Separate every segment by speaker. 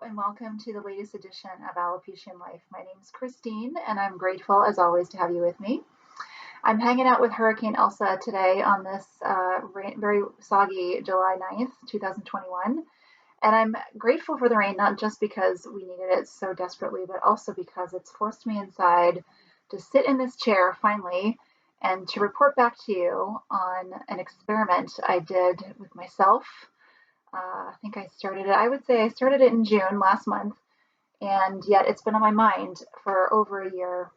Speaker 1: And welcome to the latest edition of Alopecia in Life. My name is Christine, and I'm grateful, as always, to have you with me. I'm hanging out with Hurricane Elsa today on this very soggy July 9th, 2021. And I'm grateful for the rain, not just because we needed it so desperately, but also because it's forced me inside to sit in this chair finally and to report back to you on an experiment I did with myself. I think I started it, I would say I started it in June last month, and yet it's been on my mind for over a year.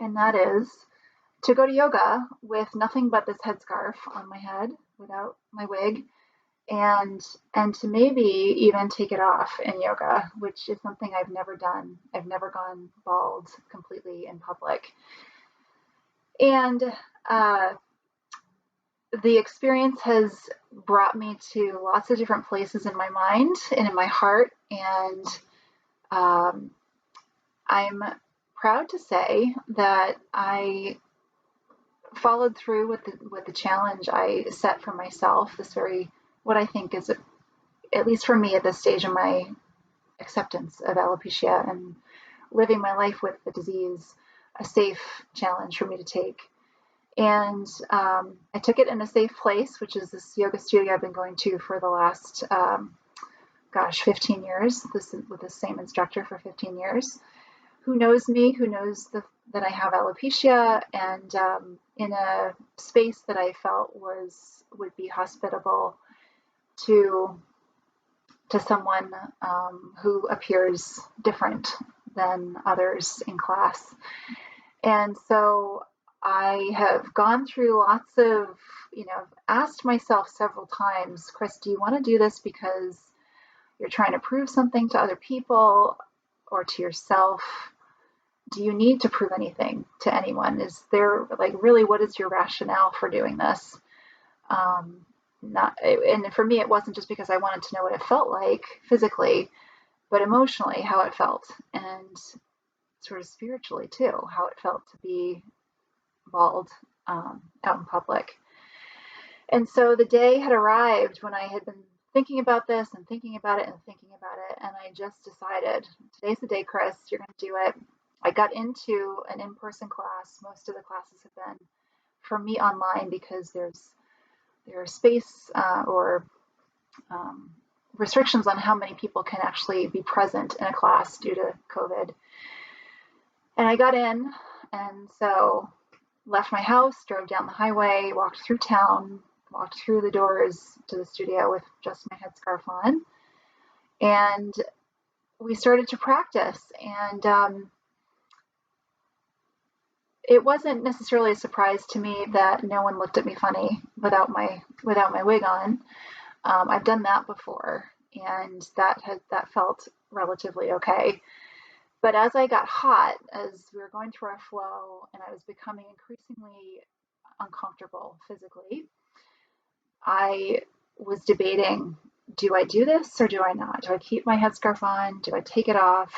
Speaker 1: And that is to go to yoga with nothing but this headscarf on my head without my wig, and to maybe even take it off in yoga, which is something I've never done. I've never gone bald completely in public. And uh, the experience has brought me to lots of different places in my mind and in my heart. And um, I'm proud to say that I followed through with the challenge I set for myself. This very, what I think is, at least for me at this stage in my acceptance of alopecia and living my life with the disease, a safe challenge for me to take. And I took it in a safe place, which is this yoga studio I've been going to for the last, 15 years, with the same instructor for 15 years, who knows me, who knows that I have alopecia, and in a space that I felt would be hospitable to someone who appears different than others in class. And so I have gone through lots of, asked myself several times, Chris, do you want to do this because you're trying to prove something to other people or to yourself? Do you need to prove anything to anyone? Is there, like, really, what is your rationale for doing this? And for me, it wasn't just because I wanted to know what it felt like physically, but emotionally, how it felt, and sort of spiritually too, how it felt to be bald out in public. And so the day had arrived when I had been thinking about this and thinking about it and thinking about it, and I just decided, today's the day, Chris, you're going to do it. I got into an in-person class. Most of the classes have been for me online because there's space or restrictions on how many people can actually be present in a class due to COVID. And I got in, and so left my house, drove down the highway, walked through town, walked through the doors to the studio with just my headscarf on, and we started to practice. And it wasn't necessarily a surprise to me that no one looked at me funny without my wig on. I've done that before, and that felt relatively okay. But as I got hot, as we were going through our flow, and I was becoming increasingly uncomfortable physically, I was debating, do I do this or do I not? Do I keep my headscarf on? Do I take it off?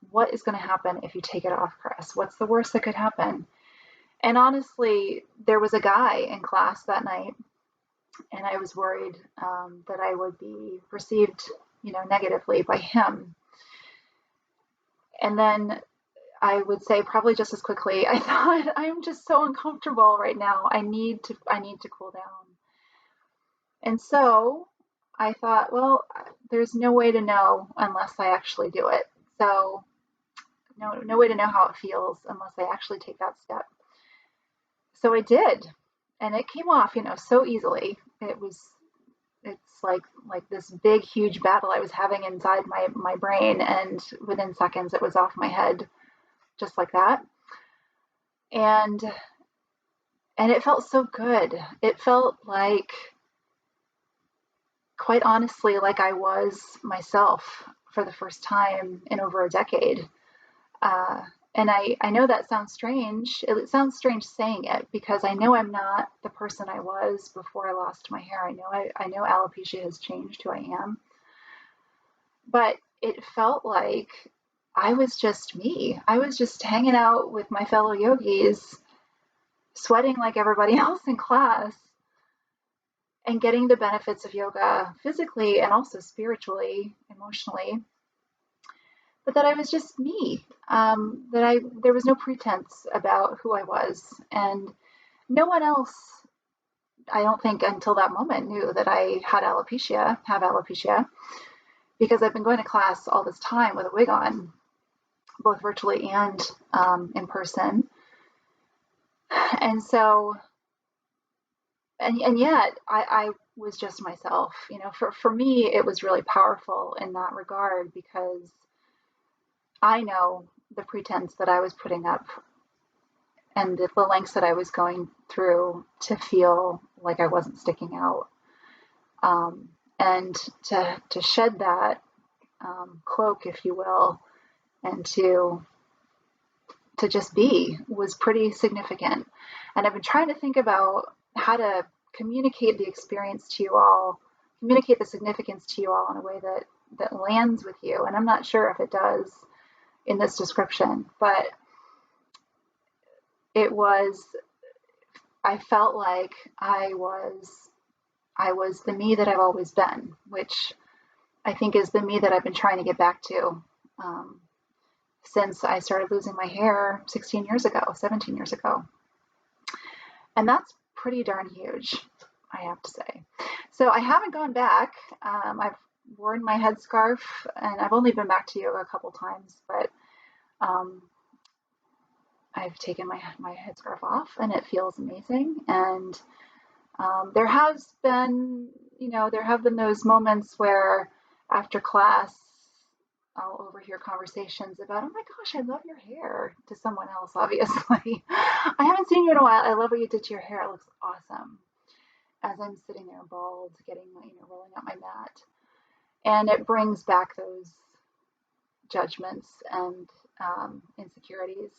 Speaker 1: What is going to happen if you take it off, Chris? What's the worst that could happen? And honestly, there was a guy in class that night, and I was worried that I would be perceived, negatively by him. And then I would say probably just as quickly, I thought, I'm just so uncomfortable right now. I need to cool down. And so I thought, well, there's no way to know unless I actually do it. So no way to know how it feels unless I actually take that step. So I did, and it came off, so easily. It's like this big, huge battle I was having inside my brain, and within seconds it was off my head, just like that. And it felt so good. It felt like, quite honestly, like I was myself for the first time in over a decade. And I know that sounds strange. It sounds strange saying it because I know I'm not the person I was before I lost my hair. I know alopecia has changed who I am. But it felt like I was just me. I was just hanging out with my fellow yogis, sweating like everybody else in class, and getting the benefits of yoga physically and also spiritually, emotionally. but that I was just me. There was no pretense about who I was, and no one else, I don't think, until that moment knew that I have alopecia, because I've been going to class all this time with a wig on, both virtually and in person. And so, and yet I was just myself. For me, it was really powerful in that regard, because I know the pretense that I was putting up and the lengths that I was going through to feel like I wasn't sticking out. And to shed that cloak, if you will, and to just be, was pretty significant. And I've been trying to think about how to communicate the experience to you all, communicate the significance to you all in a way that lands with you. And I'm not sure if it does in this description, but I felt like I was the me that I've always been, which I think is the me that I've been trying to get back to since I started losing my hair 16 years ago, 17 years ago. And that's pretty darn huge, I have to say. So I haven't gone back. I've worn my headscarf, and I've only been back to yoga a couple times, but I've taken my headscarf off, and it feels amazing. And there have been those moments where after class, I'll overhear conversations about, oh my gosh, I love your hair, to someone else, obviously. I haven't seen you in a while. I love what you did to your hair. It looks awesome. As I'm sitting there bald, rolling out my mat. And it brings back those judgments and insecurities.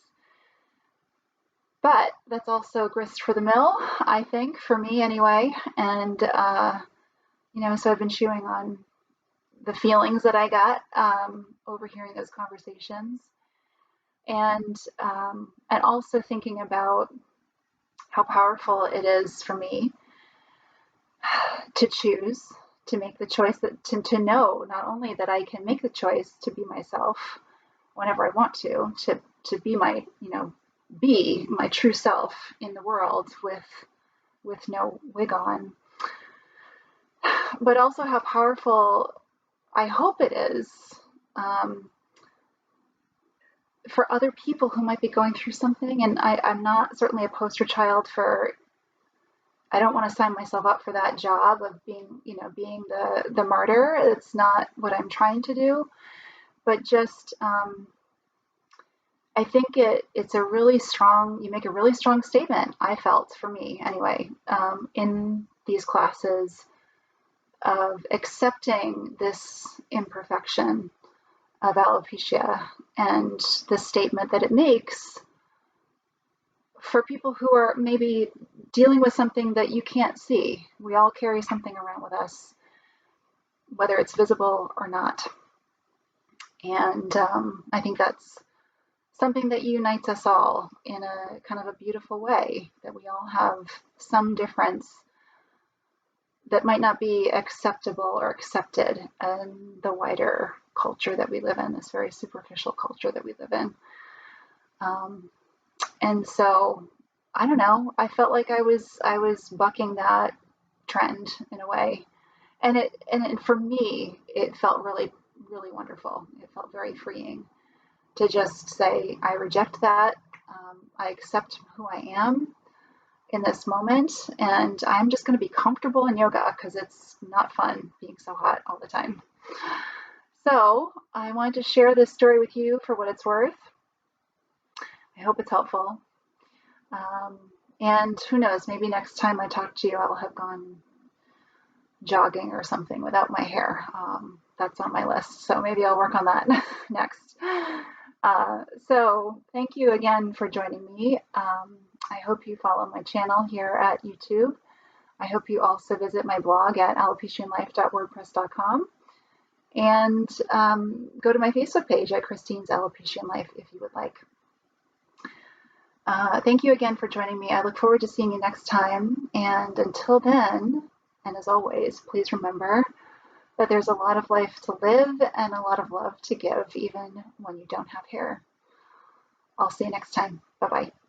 Speaker 1: But that's also grist for the mill, I think, for me anyway. And, so I've been chewing on the feelings that I got overhearing those conversations, and also thinking about how powerful it is for me to choose, to make the choice, to know not only that I can make the choice to be myself whenever I want to be my true self in the world with no wig on, but also how powerful I hope it is for other people who might be going through something. And I'm not certainly a poster child for, I don't want to sign myself up for that job of being the martyr. It's not what I'm trying to do, but just, I think it's you make a really strong statement, I felt, for me anyway, in these classes, of accepting this imperfection of alopecia and the statement that it makes for people who are maybe dealing with something that you can't see. We all carry something around with us, whether it's visible or not. And I think that's something that unites us all in a kind of a beautiful way, that we all have some difference that might not be acceptable or accepted in the wider culture that we live in, this very superficial culture that we live in. And so, I don't know, I felt like I was bucking that trend in a way. And for me, it felt really, really wonderful. It felt very freeing to just say, I reject that. I accept who I am in this moment, and I'm just going to be comfortable in yoga, because it's not fun being so hot all the time. So I wanted to share this story with you for what it's worth. I hope it's helpful. And who knows, maybe next time I talk to you, I'll have gone jogging or something without my hair. That's on my list, so maybe I'll work on that next. So thank you again for joining me. I hope you follow my channel here at YouTube. I hope you also visit my blog at alopecianlife.wordpress.com, and go to my Facebook page at Christine's Alopecia Life if you would like. Thank you again for joining me. I look forward to seeing you next time. And until then, and as always, please remember, that there's a lot of life to live and a lot of love to give, even when you don't have hair. I'll see you next time. Bye bye.